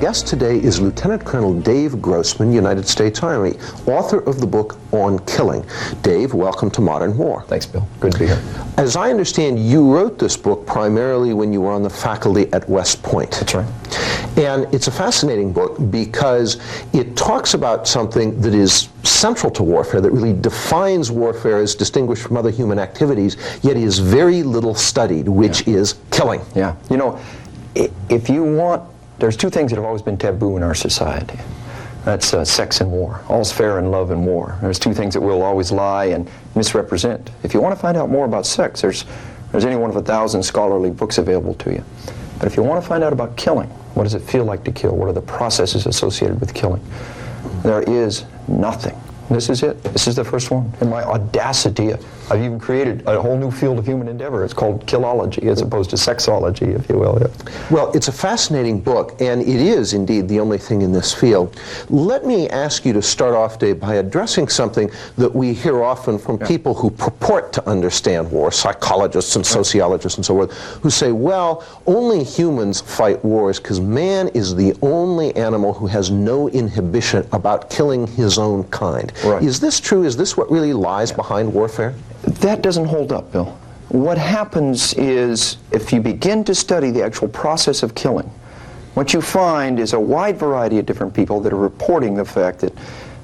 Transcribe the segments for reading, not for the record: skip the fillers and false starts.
guest today is Lieutenant Colonel Dave Grossman, United States Army, author of the book On Killing. Dave, welcome to Modern War. Thanks, Bill. Good to be here. As I understand, you wrote this book primarily when you were on the faculty at West Point. That's right. And it's a fascinating book because it talks about something that is central to warfare, that really defines warfare as distinguished from other human activities, yet is very little studied, which is killing. Yeah. You know, if you want, there's two things that have always been taboo in our society. That's sex and war. All's fair in love and war. There's two things that will always lie and misrepresent. If you want to find out more about sex, there's any one of 1,000 scholarly books available to you. But if you want to find out about killing, what does it feel like to kill? What are the processes associated with killing? There is nothing. This is it. This is the first one. In my audacity, I've even created a whole new field of human endeavor. It's called killology, as opposed to sexology, if you will. Yeah. Well, it's a fascinating book, and it is indeed the only thing in this field. Let me ask you to start off, Dave, by addressing something that we hear often from people who purport to understand war, psychologists and sociologists and so forth, who say, well, only humans fight wars because man is the only animal who has no inhibition about killing his own kind. Right. Is this true? Is this what really lies behind warfare? That doesn't hold up, Bill. What happens is, if you begin to study the actual process of killing, what you find is a wide variety of different people that are reporting the fact that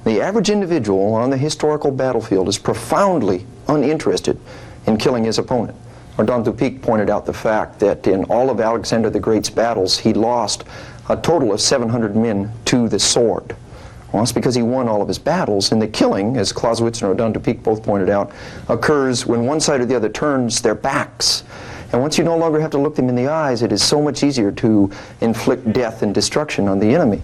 the average individual on the historical battlefield is profoundly uninterested in killing his opponent. Ardon Dupik pointed out the fact that in all of Alexander the Great's battles, he lost a total of 700 men to the sword. Well, it's because he won all of his battles, and the killing, as Clausewitz and Ardon Dupik both pointed out, occurs when one side or the other turns their backs. And once you no longer have to look them in the eyes, it is so much easier to inflict death and destruction on the enemy.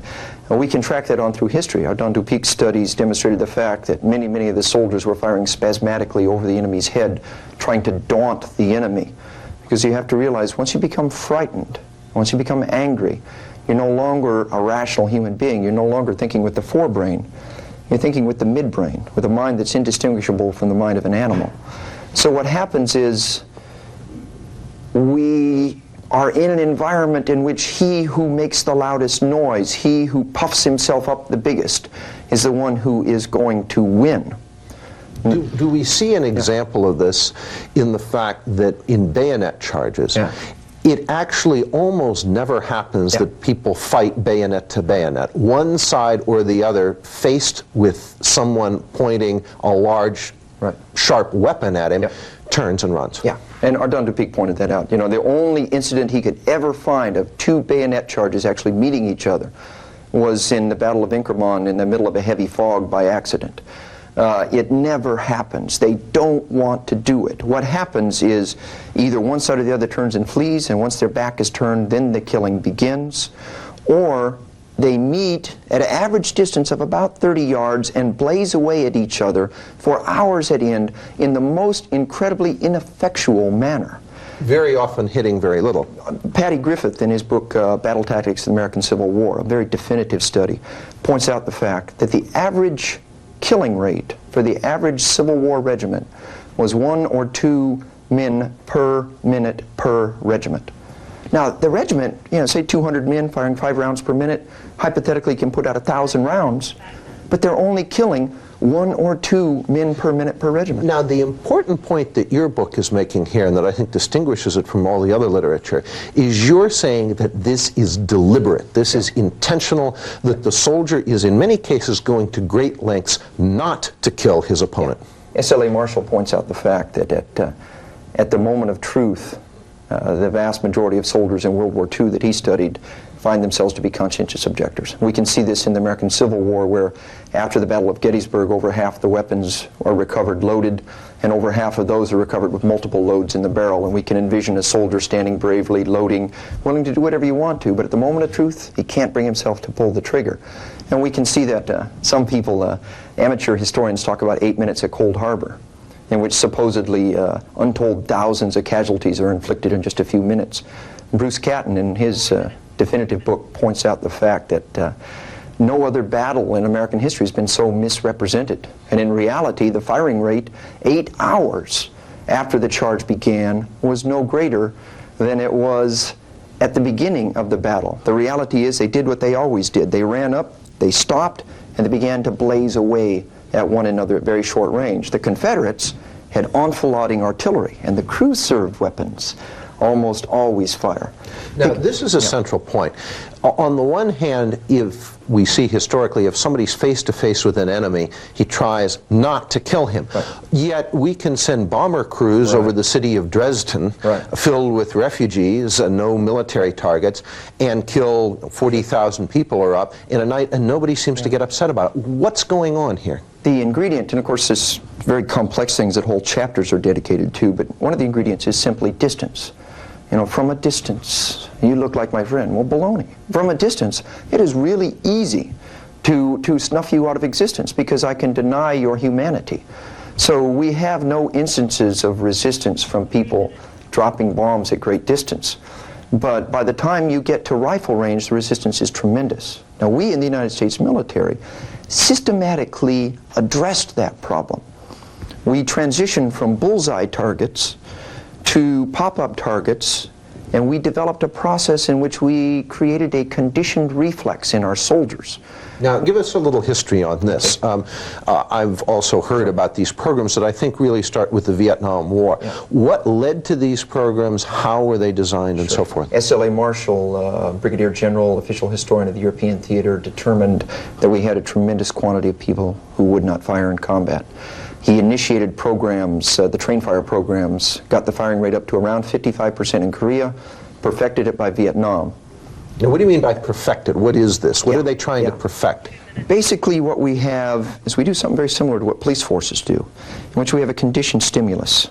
And we can track that on through history. Ardon Dupik's studies demonstrated the fact that many of the soldiers were firing spasmodically over the enemy's head, trying to daunt the enemy. Because you have to realize, once you become frightened, once you become angry, you're no longer a rational human being. You're no longer thinking with the forebrain. You're thinking with the midbrain, with a mind that's indistinguishable from the mind of an animal. So what happens is we are in an environment in which he who makes the loudest noise, he who puffs himself up the biggest, is the one who is going to win. Do we see an example of this in the fact that in bayonet charges, it actually almost never happens that people fight bayonet to bayonet. One side or the other, faced with someone pointing a large, sharp weapon at him, turns and runs. Yeah, and Ardon Dupik pointed that out. You know, the only incident he could ever find of two bayonet charges actually meeting each other was in the Battle of Inkerman in the middle of a heavy fog by accident. It never happens. They don't want to do it. What happens is either one side or the other turns and flees, and once their back is turned, then the killing begins, or they meet at an average distance of about 30 yards and blaze away at each other for hours at end in the most incredibly ineffectual manner. Very often hitting very little. Patty Griffith, in his book Battle Tactics of the American Civil War, a very definitive study, points out the fact that the average killing rate for the average Civil War regiment was 1 or 2 men per minute per regiment. Now, the regiment, you know, say 200 men firing 5 rounds per minute, hypothetically can put out 1,000 rounds, but they're only killing 1 or 2 men per minute per regiment. Now, the important point that your book is making here, and that I think distinguishes it from all the other literature, is you're saying that this is deliberate, this is intentional, that the soldier is in many cases going to great lengths not to kill his opponent. S.L.A. Marshall points out the fact that at the moment of truth, the vast majority of soldiers in World War II that he studied find themselves to be conscientious objectors. We can see this in the American Civil War, where after the Battle of Gettysburg, over half the weapons are recovered loaded, and over half of those are recovered with multiple loads in the barrel. And we can envision a soldier standing bravely, loading, willing to do whatever you want to, but at the moment of truth, he can't bring himself to pull the trigger. And we can see that some people, amateur historians, talk about 8 minutes at Cold Harbor, in which supposedly untold thousands of casualties are inflicted in just a few minutes. Bruce Catton, in his definitive book, points out the fact that no other battle in American history has been so misrepresented. And in reality, the firing rate 8 hours after the charge began was no greater than it was at the beginning of the battle. The reality is they did what they always did. They ran up, they stopped, and they began to blaze away at one another at very short range. The Confederates had enfilading artillery, and the crew-served weapons almost always fire. Now, this is a central point. On the one hand, if we see historically, if somebody's face-to-face with an enemy, he tries not to kill him. Right. Yet we can send bomber crews over the city of Dresden, filled with refugees and no military targets, and kill 40,000 people or up in a night, and nobody seems to get upset about it. What's going on here? The ingredient, and of course there's very complex things that whole chapters are dedicated to, but one of the ingredients is simply distance. You know, from a distance, you look like my friend. Well, baloney. From a distance, it is really easy to snuff you out of existence because I can deny your humanity. So we have no instances of resistance from people dropping bombs at great distance. But by the time you get to rifle range, the resistance is tremendous. Now, we in the United States military systematically addressed that problem. We transitioned from bullseye targets to pop-up targets, and we developed a process in which we created a conditioned reflex in our soldiers. Now, give us a little history on this. I've also heard about these programs that I think really start with the Vietnam War. Yeah. What led to these programs? How were they designed, and so forth? S.L.A. Marshall, Brigadier General, official historian of the European theater, determined that we had a tremendous quantity of people who would not fire in combat. He initiated programs, the train fire programs, got the firing rate up to around 55% in Korea, perfected it by Vietnam. Now, what do you mean by perfected? What is this? What are they trying to perfect? Basically, what we have is we do something very similar to what police forces do, in which we have a conditioned stimulus.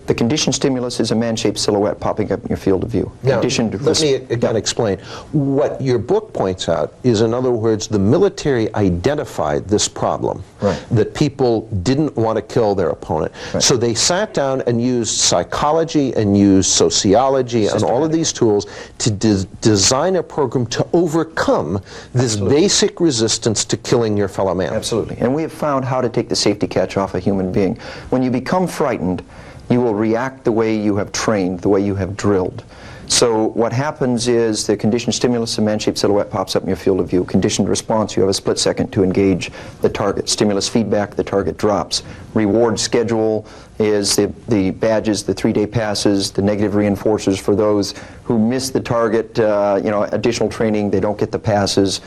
The conditioned stimulus is a man-shaped silhouette popping up in your field of view. Now, let me again explain. What your book points out is, in other words, the military identified this problem, that people didn't want to kill their opponent. So they sat down and used psychology and used sociology and all of these tools to design a program to overcome this basic resistance to killing your fellow man. Absolutely. And we have found how to take the safety catch off a human being. When you become frightened, you will react the way you have trained, the way you have drilled. So what happens is the conditioned stimulus, a man-shaped silhouette pops up in your field of view. Conditioned response, you have a split second to engage the target. Stimulus feedback, the target drops. Reward schedule is the badges, the 3-day passes, the negative reinforcers for those who miss the target, additional training, they don't get the passes.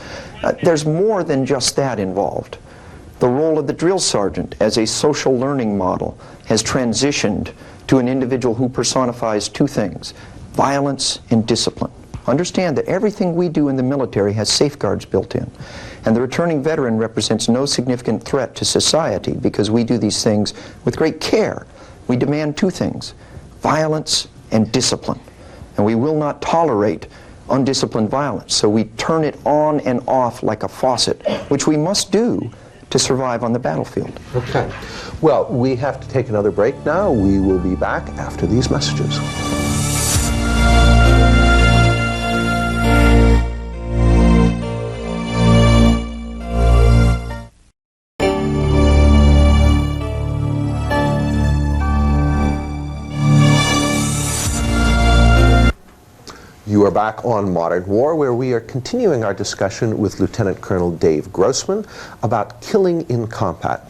There's more than just that involved. The role of the drill sergeant as a social learning model has transitioned to an individual who personifies two things: violence and discipline. Understand that everything we do in the military has safeguards built in. And the returning veteran represents no significant threat to society because we do these things with great care. We demand two things: violence and discipline. And we will not tolerate undisciplined violence. So we turn it on and off like a faucet, which we must do to survive on the battlefield. Okay. Well, we have to take another break now. We will be back after these messages. You are back on Modern War, where we are continuing our discussion with Lieutenant Colonel Dave Grossman about killing in combat.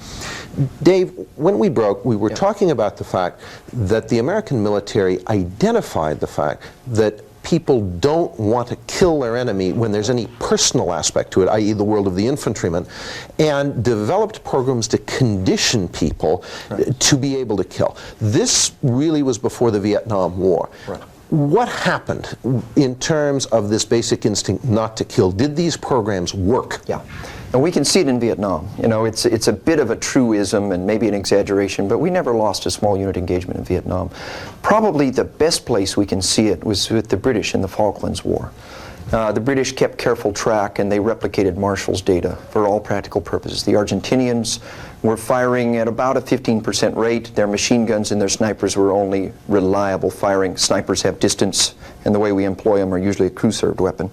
Dave, when we broke, we were talking about the fact that the American military identified the fact that people don't want to kill their enemy when there's any personal aspect to it, i.e. the world of the infantryman, and developed programs to condition people to be able to kill. This really was before the Vietnam War. What happened in terms of this basic instinct not to kill? Did these programs work? Yeah. And we can see it in Vietnam. You know, it's a bit of a truism and maybe an exaggeration, but we never lost a small unit engagement in Vietnam. Probably the best place we can see it was with the British in the Falklands War. The British kept careful track, and they replicated Marshall's data for all practical purposes. The Argentinians were firing at about a 15% rate. Their machine guns and their snipers were only reliable firing. Snipers have distance, and the way we employ them are usually a crew-served weapon.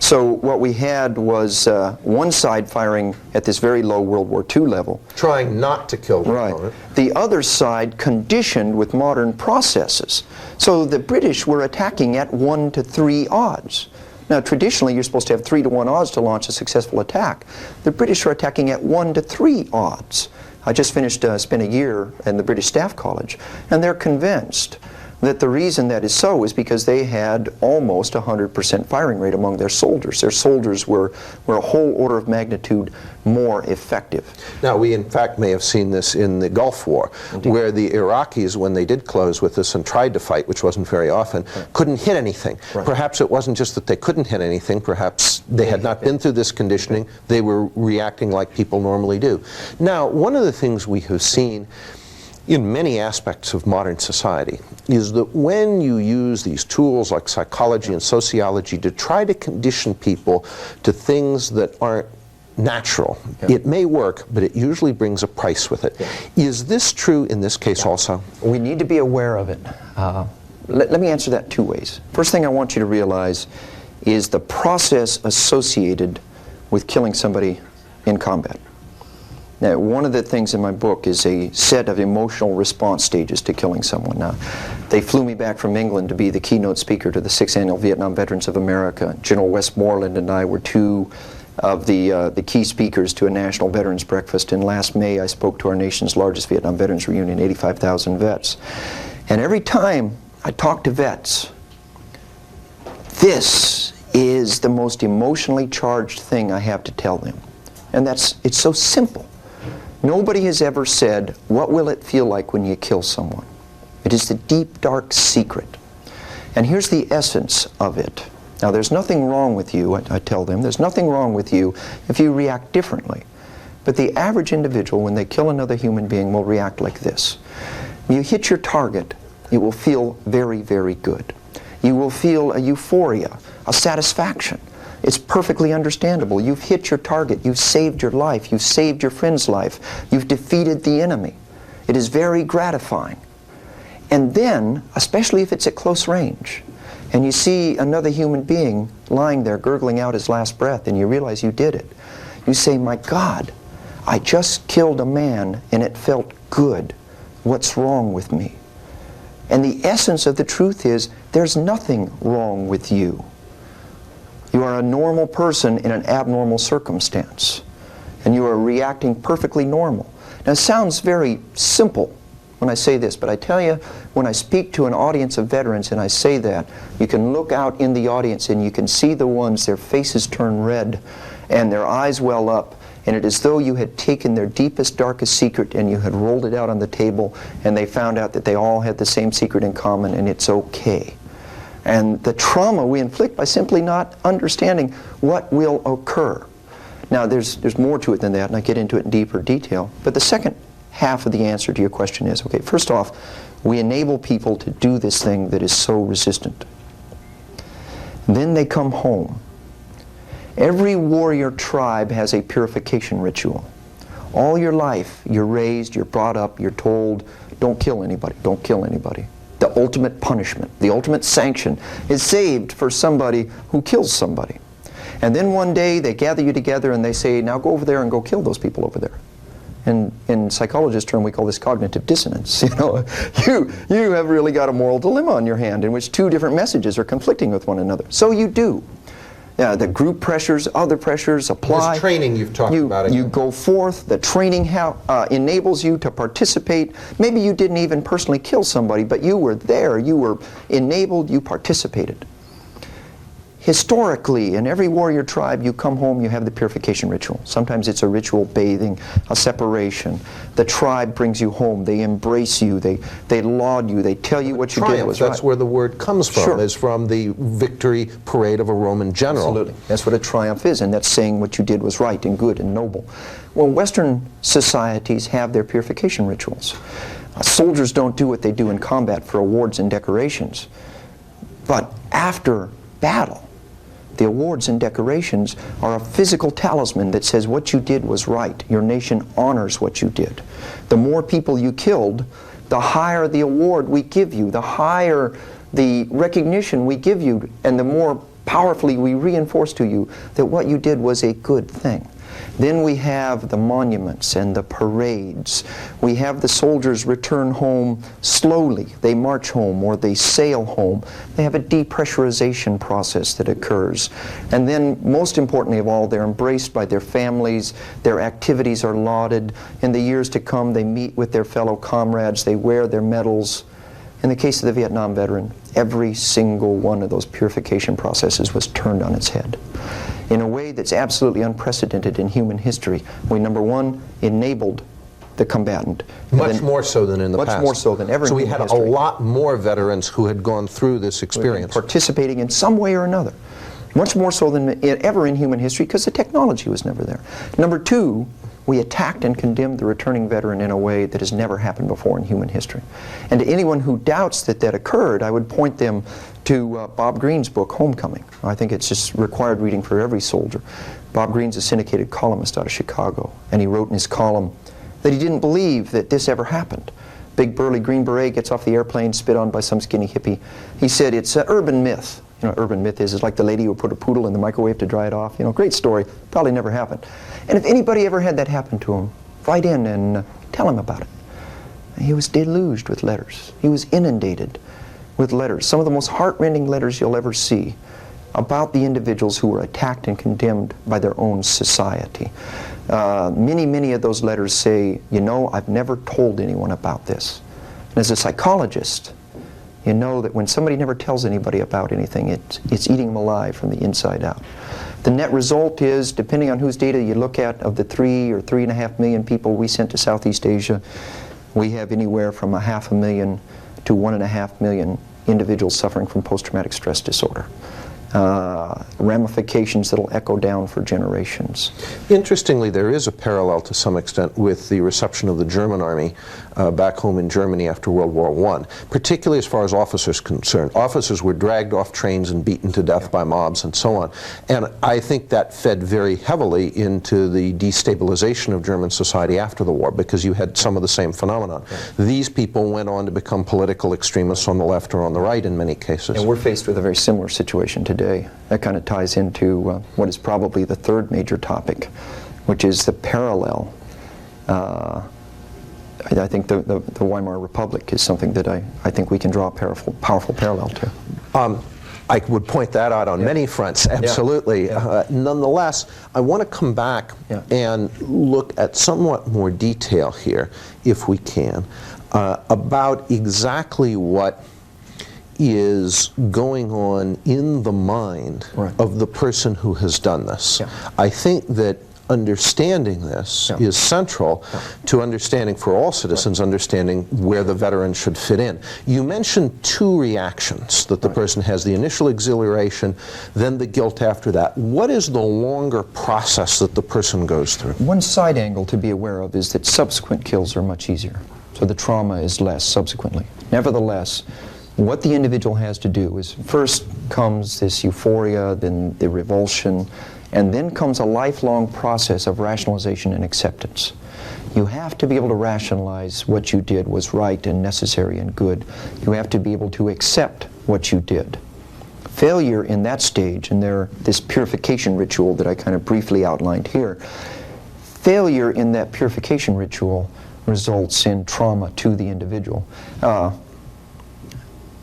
So what we had was one side firing at this very low World War II level. Trying not to kill the opponent. The other side conditioned with modern processes. So the British were attacking at 1 to 3 odds. Now, traditionally, you're supposed to have 3 to 1 odds to launch a successful attack. The British are attacking at 1 to 3 odds. I just spent a year in the British Staff College, and they're convinced that the reason that is so is because they had almost 100% firing rate among their soldiers. Their soldiers were a whole order of magnitude more effective. Now, we in fact may have seen this in the Gulf War, Indeed. where the Iraqis, when they did close with us and tried to fight, which wasn't very often, couldn't hit anything. Right. Perhaps it wasn't just that they couldn't hit anything, perhaps they had not been through this conditioning, they were reacting like people normally do. Now, one of the things we have seen in many aspects of modern society is that when you use these tools like psychology and sociology to try to condition people to things that aren't natural, it may work, but it usually brings a price with it. Is this true in this case also? We need to be aware of it. Let me answer that 2 ways. First thing I want you to realize is the process associated with killing somebody in combat. Now, one of the things in my book is a set of emotional response stages to killing someone. Now, they flew me back from England to be the keynote speaker to the 6th Annual Vietnam Veterans of America. General Westmoreland and I were 2 of the key speakers to a national veterans breakfast, and last May I spoke to our nation's largest Vietnam veterans reunion, 85,000 vets. And every time I talk to vets, this is the most emotionally charged thing I have to tell them. And it's so simple. Nobody has ever said, what will it feel like when you kill someone? It is the deep, dark secret. And here's the essence of it. Now, there's nothing wrong with you, I tell them, there's nothing wrong with you if you react differently. But the average individual, when they kill another human being, will react like this. When you hit your target, it will feel very, very good. You will feel a euphoria, a satisfaction. It's perfectly understandable. You've hit your target. You've saved your life. You've saved your friend's life. You've defeated the enemy. It is very gratifying. And then, especially if it's at close range, and you see another human being lying there gurgling out his last breath, and you realize you did it, you say, my God, I just killed a man and it felt good. What's wrong with me? And the essence of the truth is, there's nothing wrong with you. You are a normal person in an abnormal circumstance, and you are reacting perfectly normal. Now, it sounds very simple when I say this, but I tell you, when I speak to an audience of veterans and I say that, you can look out in the audience and you can see the ones, their faces turn red and their eyes well up, and it is as though you had taken their deepest, darkest secret and you had rolled it out on the table, and they found out that they all had the same secret in common, and it's okay. And the trauma we inflict by simply not understanding what will occur. Now, there's more to it than that, and I get into it in deeper detail. But the second half of the answer to your question is, okay, first off, we enable people to do this thing that is so resistant. Then they come home. Every warrior tribe has a purification ritual. All your life, you're raised, you're brought up, you're told, don't kill anybody, don't kill anybody. The ultimate punishment, the ultimate sanction is saved for somebody who kills somebody. And then one day they gather you together and they say, now go over there and go kill those people over there. And in psychologist term, we call this cognitive dissonance. You know, you have really got a moral dilemma on your hand in which 2 different messages are conflicting with one another. So you do. The group pressures, other pressures apply. This training you've talked about again. You go forth, the training enables you to participate. Maybe you didn't even personally kill somebody, but you were there, you were enabled, you participated. Historically, in every warrior tribe, you come home, you have the purification ritual. Sometimes it's a ritual bathing, a separation. The tribe brings you home. They embrace you. They laud you. They tell you what you did was right. That's where the word comes from, Sure. is from the victory parade of a Roman general. Absolutely. That's what a triumph is, and that's saying what you did was right and good and noble. Well, Western societies have their purification rituals. Soldiers don't do what they do in combat for awards and decorations. But after battle, The awards and decorations are a physical talisman that says what you did was right. Your nation honors what you did. The more people you killed, the higher the award we give you, the higher the recognition we give you, and the more powerfully we reinforce to you that what you did was a good thing. Then we have the monuments and the parades. We have the soldiers return home slowly. They march home or they sail home. They have a depressurization process that occurs. And then, most importantly of all, they're embraced by their families. Their activities are lauded. In the years to come, they meet with their fellow comrades. They wear their medals. In the case of the Vietnam veteran, every single one of those purification processes was turned on its head in a way that's absolutely unprecedented in human history. We, number one, enabled the combatant. Much more so than in the past. Much more so than ever So in we human had history. a lot more veterans who had gone through this experience. Participating in some way or another. Much more so than ever in human history, because the technology was never there. Number two, we attacked and condemned the returning veteran in a way that has never happened before in human history. And to anyone who doubts that that occurred, I would point them to Bob Greene's book, Homecoming. I think it's just required reading for every soldier. Bob Greene's a syndicated columnist out of Chicago, and he wrote in his column that he didn't believe that this ever happened. Big burly Green Beret gets off the airplane, spit on by some skinny hippie. He said it's an urban myth. You know, urban myth is like the lady who put a poodle in the microwave to dry it off. You know, great story, probably never happened. And if anybody ever had that happen to him, write in and tell him about it. He was deluged with letters. He was inundated with letters, some of the most heartrending letters you'll ever see about the individuals who were attacked and condemned by their own society. Many of those letters say, you know, I've never told anyone about this. And as a psychologist, you know that when somebody never tells anybody about anything, it's eating them alive from the inside out. The net result is, depending on whose data you look at, of the 3 or 3.5 million people we sent to Southeast Asia, we have anywhere from 500,000 to 1.5 million individuals suffering from post-traumatic stress disorder. Ramifications that'll echo down for generations. Interestingly, there is a parallel to some extent with the reception of the German army back home in Germany after World War I, particularly as far as officers concerned. Officers were dragged off trains and beaten to death by mobs and so on. And I think that fed very heavily into the destabilization of German society after the war, because you had some of the same phenomenon. These people went on to become political extremists on the left or on the right in many cases. And we're faced with a very similar situation today. That kind of ties into what is probably the third major topic, which is the parallel. I think the Weimar Republic is something that I think we can draw a powerful parallel to. I would point that out on many fronts, absolutely. Nonetheless, I want to come back and look at somewhat more detail here, if we can, about exactly what is going on in the mind of the person who has done this. I think that understanding this is central to understanding, for all citizens, understanding where the veteran should fit in. You mentioned two reactions that the person has: the initial exhilaration, then the guilt after that. What is the longer process that the person goes through? One side angle to be aware of is that subsequent kills are much easier, so the trauma is less subsequently. Nevertheless, what the individual has to do is, first comes this euphoria, then the revulsion, and then comes a lifelong process of rationalization and acceptance. You have to be able to rationalize what you did was right and necessary and good. You have to be able to accept what you did. Failure in that stage, and this purification ritual that I kind of briefly outlined here, failure in that purification ritual results in trauma to the individual.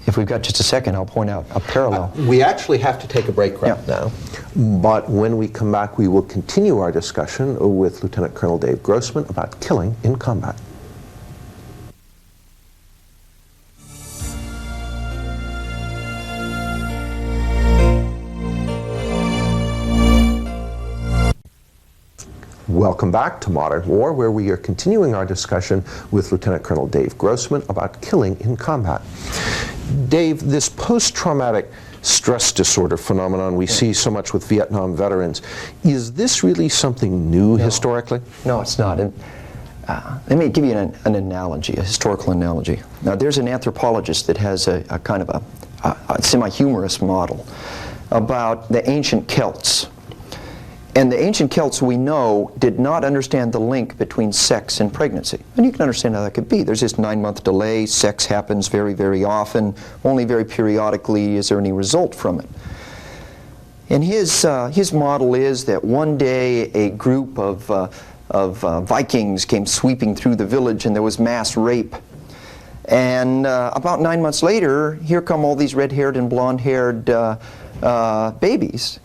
If we've got just a second, I'll point out a parallel. We actually have to take a break right now, but when we come back, we will continue our discussion with Lieutenant Colonel Dave Grossman about killing in combat. Welcome back to Modern War, where we are continuing our discussion with Lieutenant Colonel Dave Grossman about killing in combat. Dave, this post-traumatic stress disorder phenomenon we see so much with Vietnam veterans, is this really something new historically? No, it's not. And, let me give you an analogy, a historical analogy. Now, there's an anthropologist that has a kind of a semi-humorous model about the ancient Celts. And the ancient Celts, we know, did not understand the link between sex and pregnancy. And you can understand how that could be. There's this 9-month delay. Sex happens very, very often. Only very periodically is there any result from it. And his model is that one day a group of Vikings came sweeping through the village and there was mass rape. And about 9 months later, here come all these red-haired and blonde-haired babies.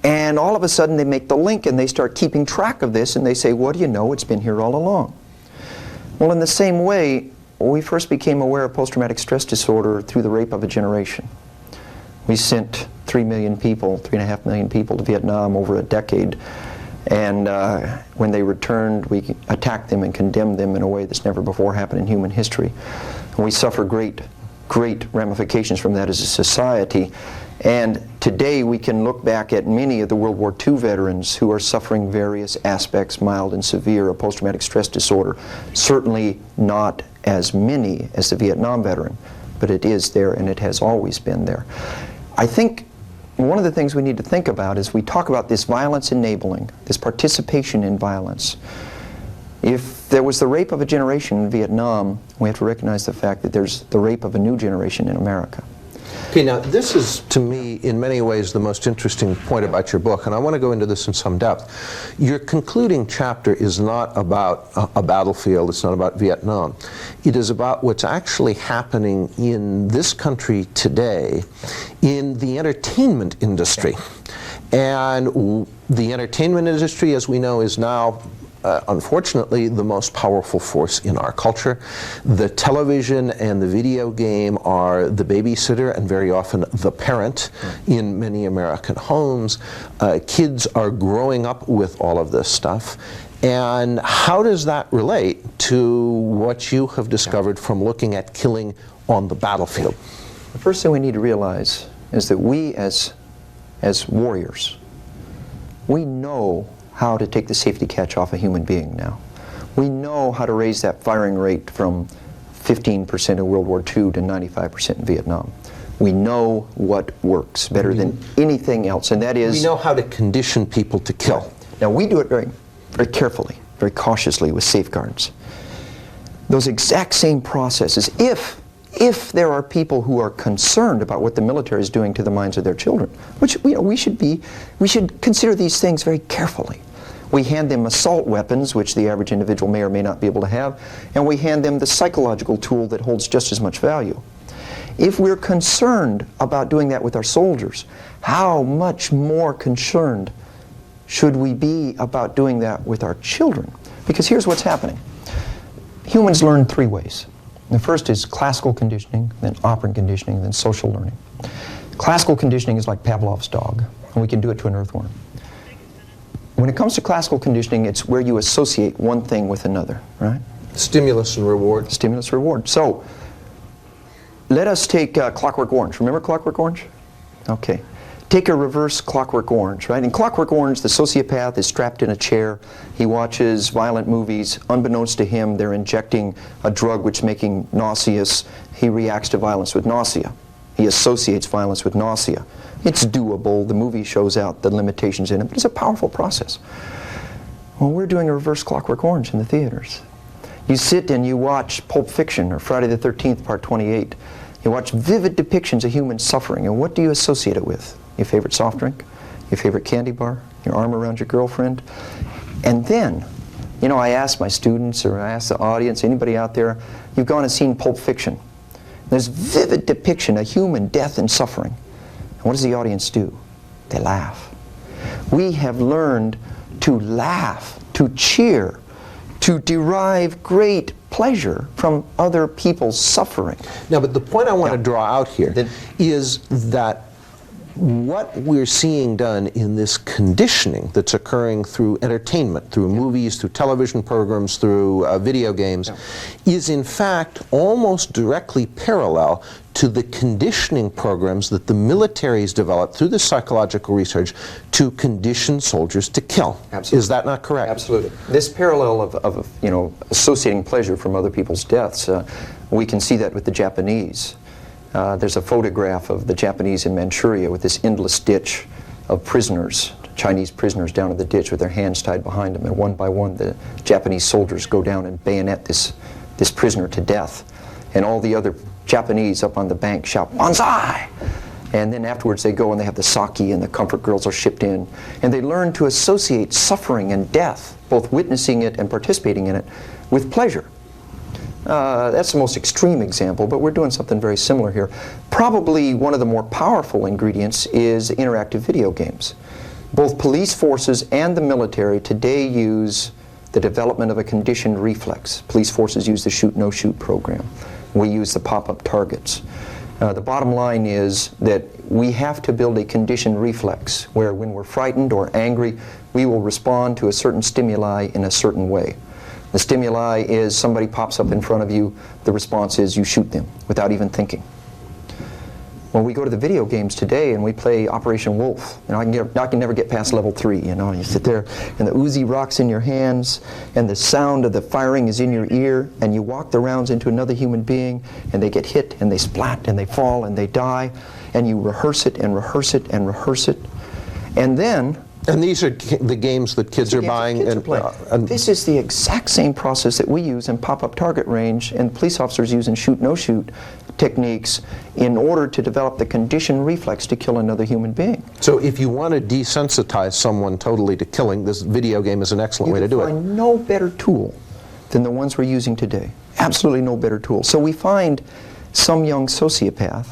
And all of a sudden they make the link and they start keeping track of this and they say, what do you know, it's been here all along. Well, in the same way, we first became aware of post-traumatic stress disorder through the rape of a generation. We sent 3 million people, 3.5 million people to Vietnam over a decade. And when they returned, we attacked them and condemned them in a way that's never before happened in human history. And we suffer great ramifications from that as a society. And today we can look back at many of the World War II veterans who are suffering various aspects, mild and severe, of post-traumatic stress disorder. Certainly not as many as the Vietnam veteran, but it is there and it has always been there. I think one of the things we need to think about is we talk about this violence enabling, this participation in violence. If there was the rape of a generation in Vietnam, we have to recognize the fact that there's the rape of a new generation in America. Okay, now this is, to me, in many ways the most interesting point about your book, and I want to go into this in some depth. Your concluding chapter is not about a battlefield, it's not about Vietnam. It is about what's actually happening in this country today in the entertainment industry. And the entertainment industry, as we know, is now unfortunately the most powerful force in our culture. The television and the video game are the babysitter and very often the parent in many American homes. Kids are growing up with all of this stuff. And how does that relate to what you have discovered from looking at killing on the battlefield? The first thing we need to realize is that we as warriors, we know how to take the safety catch off a human being now. We know how to raise that firing rate from 15% in World War II to 95% in Vietnam. We know what works better than anything else, and that is... We know how to condition people to kill. Now, we do it very, very carefully, very cautiously with safeguards. Those exact same processes, if there are people who are concerned about what the military is doing to the minds of their children, which we should consider these things very carefully. We hand them assault weapons, which the average individual may or may not be able to have, and we hand them the psychological tool that holds just as much value. If we're concerned about doing that with our soldiers, how much more concerned should we be about doing that with our children? Because here's what's happening. Humans learn 3 ways. The first is classical conditioning, then operant conditioning, then social learning. Classical conditioning is like Pavlov's dog, and we can do it to an earthworm. When it comes to classical conditioning, it's where you associate one thing with another, right? Stimulus and reward. Stimulus, reward. So, let us take Clockwork Orange. Remember Clockwork Orange? Okay. Take a reverse Clockwork Orange, right? In Clockwork Orange, the sociopath is strapped in a chair. He watches violent movies. Unbeknownst to him, they're injecting a drug which is making nauseous. He reacts to violence with nausea. He associates violence with nausea. It's doable. The movie shows out the limitations in it, but it's a powerful process. Well, we're doing a reverse Clockwork Orange in the theaters. You sit and you watch Pulp Fiction or Friday the 13th, Part 28. You watch vivid depictions of human suffering, and what do you associate it with? Your favorite soft drink, your favorite candy bar, your arm around your girlfriend. And then, you know, I ask my students or I ask the audience, anybody out there, you've gone and seen Pulp Fiction. There's vivid depiction of human death and suffering. And what does the audience do? They laugh. We have learned to laugh, to cheer, to derive great pleasure from other people's suffering. Now, but the point I want to draw out here is that what we're seeing done in this conditioning that's occurring through entertainment, through movies, through television programs, through video games, is in fact almost directly parallel to the conditioning programs that the military's developed through the psychological research to condition soldiers to kill. Absolutely. Is that not correct? Absolutely. This parallel of you know, associating pleasure from other people's deaths, we can see that with the Japanese. There's a photograph of the Japanese in Manchuria with this endless ditch of prisoners, Chinese prisoners down in the ditch with their hands tied behind them, and one by one the Japanese soldiers go down and bayonet this prisoner to death. And all the other Japanese up on the bank shout, "Banzai!" And then afterwards they go and they have the sake and the comfort girls are shipped in. And they learn to associate suffering and death, both witnessing it and participating in it, with pleasure. That's the most extreme example, but we're doing something very similar here. Probably one of the more powerful ingredients is interactive video games. Both police forces and the military today use the development of a conditioned reflex. Police forces use the shoot-no-shoot program. We use the pop-up targets. The bottom line is that we have to build a conditioned reflex where when we're frightened or angry, we will respond to a certain stimuli in a certain way. The stimuli is somebody pops up in front of you, the response is you shoot them without even thinking. When we go to the video games today and we play Operation Wolf, I can never get past level 3, you sit there and the Uzi rocks in your hands and the sound of the firing is in your ear and you walk the rounds into another human being and they get hit and they splat and they fall and they die and you rehearse it and rehearse it and rehearse it. And then... And these are the games that kids are buying? And this is the exact same process that we use in pop-up target range and police officers use in shoot-no-shoot techniques in order to develop the conditioned reflex to kill another human being. So if you want to desensitize someone totally to killing, this video game is an excellent way to do it. You can find no better tool than the ones we're using today. Absolutely no better tool. So we find some young sociopath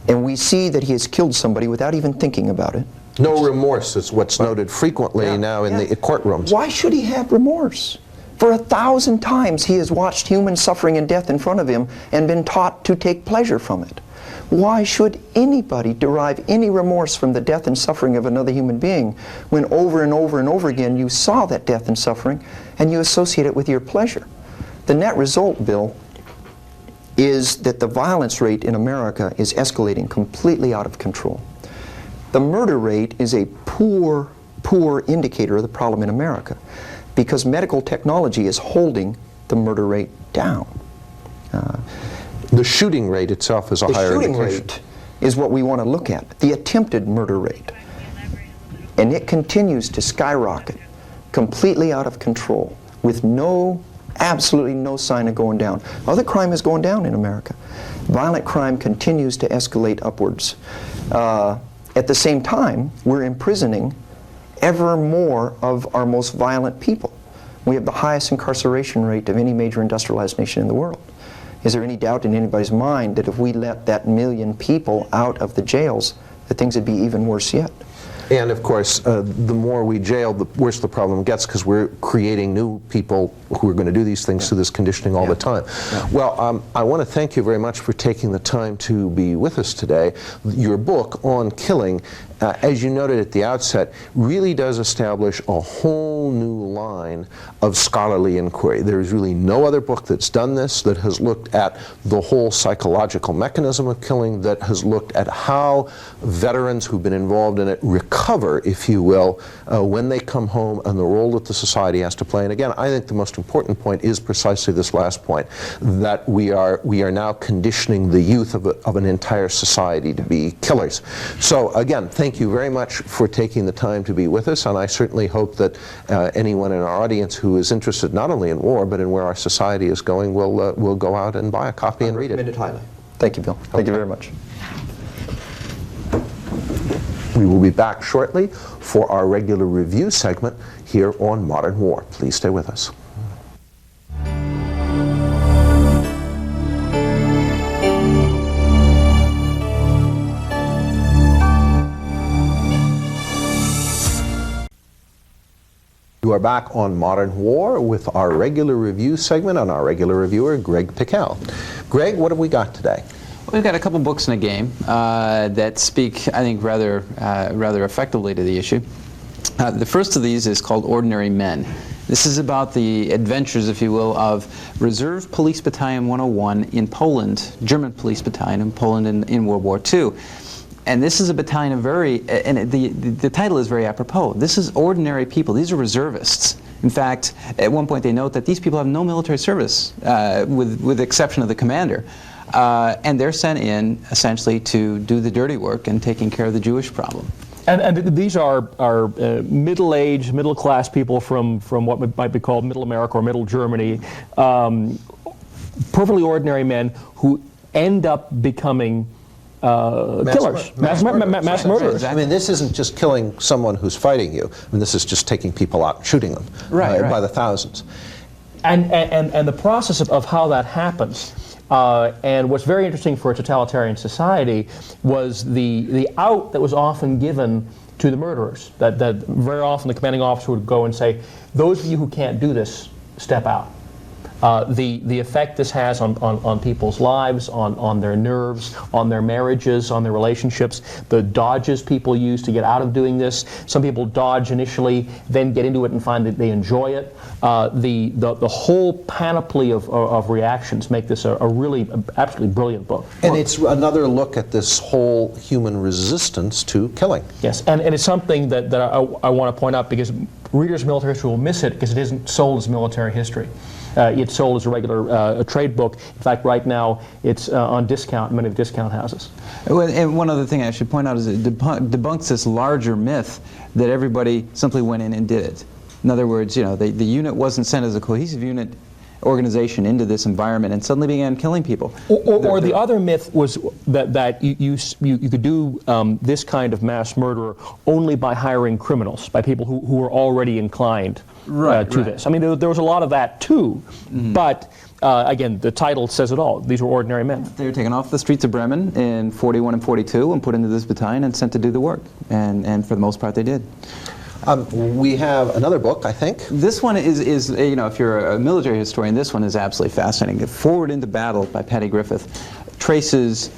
and we see that he has killed somebody without even thinking about it. No remorse is what's noted frequently now in the courtrooms. Why should he have remorse? For 1,000 times he has watched human suffering and death in front of him and been taught to take pleasure from it. Why should anybody derive any remorse from the death and suffering of another human being when over and over and over again you saw that death and suffering and you associate it with your pleasure? The net result, Bill, is that the violence rate in America is escalating completely out of control. The murder rate is a poor indicator of the problem in America because medical technology is holding the murder rate down. The shooting rate itself is a higher indication. The shooting rate is what we want to look at, the attempted murder rate. And it continues to skyrocket, completely out of control, with absolutely no sign of going down. Other crime is going down in America. Violent crime continues to escalate upwards. At the same time, we're imprisoning ever more of our most violent people. We have the highest incarceration rate of any major industrialized nation in the world. Is there any doubt in anybody's mind that if we let that 1 million people out of the jails, that things would be even worse yet? And of course, the more we jail, the worse the problem gets because we're creating new people who are going to do these things through this conditioning all the time. Well, I want to thank you very much for taking the time to be with us today. Your book on killing, as you noted at the outset, really does establish a whole new line of scholarly inquiry. There is really no other book that's done this, that has looked at the whole psychological mechanism of killing, that has looked at how veterans who've been involved in it recover, if you will, when they come home and the role that the society has to play. And again, I think the most important point is precisely this last point, that we are now conditioning the youth of an entire society to be killers. So again, thank you very much for taking the time to be with us, and I certainly hope that anyone in our audience who is interested not only in war but in where our society is going will go out and buy a copy and read it. Recommend it highly. Thank you, Bill. Thank you very much. We will be back shortly for our regular review segment here on Modern War. Please stay with us. You are back on Modern War with our regular review segment and our regular reviewer, Greg Pickel. Greg, what have we got today? We've got a couple books in a game that speak, I think, rather effectively to the issue. The first of these is called Ordinary Men. This is about the adventures, if you will, of Reserve Police Battalion 101 in Poland, German Police Battalion in Poland in World War II. And this is a battalion of the title is very apropos. This is ordinary people. These are reservists. In fact, at one point they note that these people have no military service, with the exception of the commander. and they're sent in essentially to do the dirty work and taking care of the Jewish problem. And these are middle-aged, middle-class people from what might be called Middle America or Middle Germany, perfectly ordinary men who end up becoming killers, mass murderers. I mean, this isn't just killing someone who's fighting you. I mean, this is just taking people out and shooting them by the thousands. And the process of how that happens, and what's very interesting for a totalitarian society was the out that was often given to the murderers. That very often the commanding officer would go and say, those of you who can't do this, step out. The effect this has on people's lives, on their nerves, on their marriages, on their relationships, the dodges people use to get out of doing this. Some people dodge initially, then get into it and find that they enjoy it. The whole panoply of reactions make this a really absolutely brilliant book. And it's another look at this whole human resistance to killing. Yes, and it's something that I want to point out, because readers of military history will miss it because it isn't sold as military history. It's sold as a regular trade book. In fact, right now it's on discount in many of the discount houses. And one other thing I should point out is it debunks this larger myth that everybody simply went in and did it. In other words, you know, the unit wasn't sent as a cohesive unit organization into this environment and suddenly began killing people. Or the other myth was that you could do this kind of mass murder only by hiring criminals, by people who were already inclined to this. I mean, there was a lot of that too, but again, the title says it all. These were ordinary men. They were taken off the streets of Bremen in 41 and 42 and put into this battalion and sent to do the work, and for the most part they did. We have another book, I think. This one is, you know, if you're a military historian, this one is absolutely fascinating. Forward into Battle by Patty Griffith traces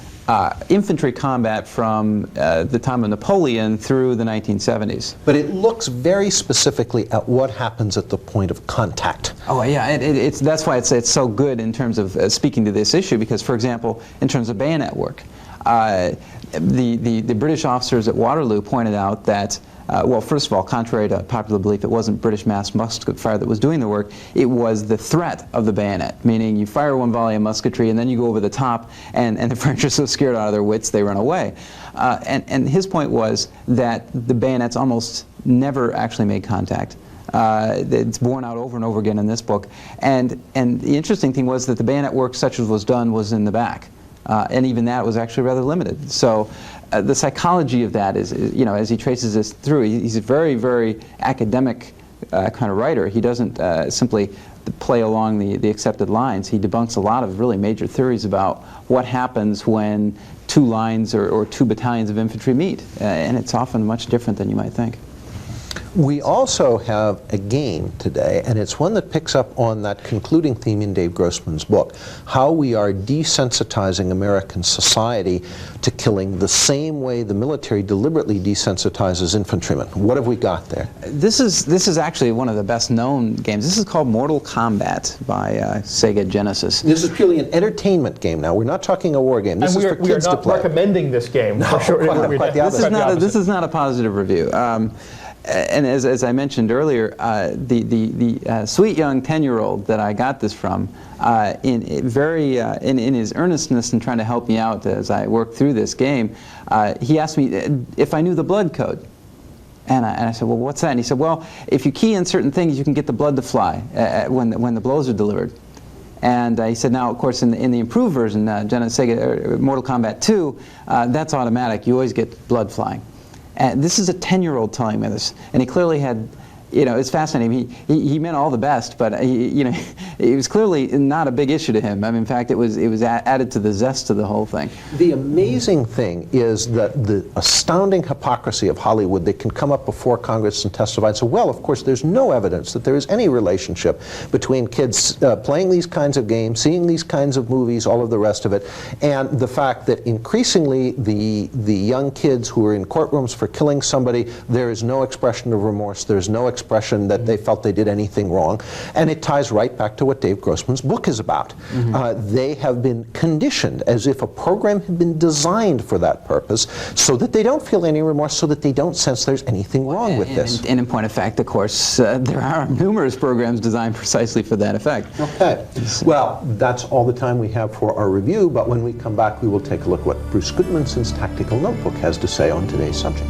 infantry combat from the time of Napoleon through the 1970s. But it looks very specifically at what happens at the point of contact. Oh yeah, that's why it's so good in terms of speaking to this issue, because, for example, in terms of bayonet work, the British officers at Waterloo pointed out that well, first of all, contrary to popular belief, it wasn't British mass musket fire that was doing the work. It was the threat of the bayonet, meaning you fire one volley of musketry and then you go over the top, and the French are so scared out of their wits they run away. And his point was that the bayonets almost never actually made contact. It's borne out over and over again in this book. And the interesting thing was that the bayonet work, such as was done, was in the back. And even that was actually rather limited. So the psychology of that is, you know, as he traces this through, he's a very, very academic kind of writer. He doesn't simply play along the accepted lines. He debunks a lot of really major theories about what happens when two lines or two battalions of infantry meet. And it's often much different than you might think. We also have a game today, and it's one that picks up on that concluding theme in Dave Grossman's book, how we are desensitizing American society to killing the same way the military deliberately desensitizes infantrymen. What have we got there? This is actually one of the best known games. This is called Mortal Kombat by Sega Genesis. This is purely an entertainment game now. We're not talking a war game. This is for kids to play. We are not recommending this game. For sure. Quite the opposite. This is not a positive review. And as I mentioned earlier, the sweet young 10-year-old that I got this from, in his earnestness in trying to help me out as I worked through this game, he asked me if I knew the blood code. And I said, well, what's that? And he said, well, if you key in certain things, you can get the blood to fly when the blows are delivered. And he said, now, of course, in the improved version, Sega Mortal Kombat 2, that's automatic. You always get blood flying. And this is a 10-year-old telling me this, and he clearly had, you know, it's fascinating. He meant all the best, but you know, it was clearly not a big issue to him. I mean, in fact, it was added to the zest of the whole thing. The amazing thing is that the astounding hypocrisy of Hollywood. They can come up before Congress and testify and say, well, of course, there's no evidence that there is any relationship between kids playing these kinds of games, seeing these kinds of movies, all of the rest of it, and the fact that increasingly the young kids who are in courtrooms for killing somebody, there is no expression of remorse, there is no expression expression that they felt they did anything wrong. And it ties right back to what Dave Grossman's book is about. They have been conditioned as if a program had been designed for that purpose so that they don't feel any remorse, so that they don't sense there's anything wrong with this. And in point of fact, of course, there are numerous programs designed precisely for that effect. Okay. Well, that's all the time we have for our review, but when we come back, we will take a look what Bruce Goodmanson's Tactical Notebook has to say on today's subject.